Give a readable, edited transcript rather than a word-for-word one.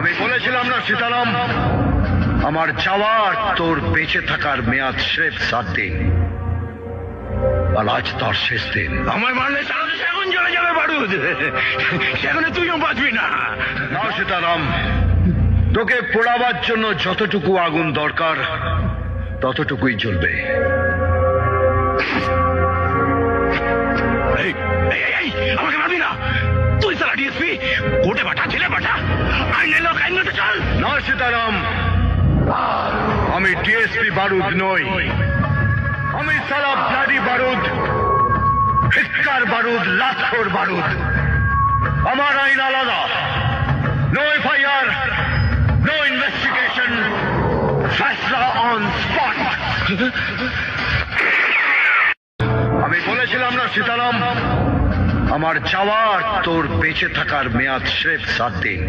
আমি বলেছিলাম না সীতারাম, আমার যাওয়ার তোর বেঁচে থাকার মেয়াদ স্রেফ 7 দিন, আর আজ তার শেষ দিন। আমায় মারলে তাহলে তো সেগুন জ্বলে যাবে বারুদ, সেখানে তুইও বাঁচবি না। না সীতারাম, তোকে পোড়াবার জন্য যতটুকু আগুন দরকার ততটুকুই জ্বলবে। এই, এই, এই, আমাকে মারবি না। তুই সারা ডিএসপি, কোর্টে বাটা, ছেলে বাটা, আইনের লোক আইন মতো চল। না সীতারাম, আমি ডিএসপি বারুদ নই, আমি সালা ব্লাডি বারুদ, হিক্কার বারুদ, লাথর বারুদ। আমার আইন আলাদা। নো এফআইআর, নো ইনভেস্টিগেশন, ফয়সালা অন স্পট। আমি বলেছিলাম না সীতারাম, আমার যাওয়ার তোর বেঁচে থাকার মেয়াদ স্রেফ 7 দিন,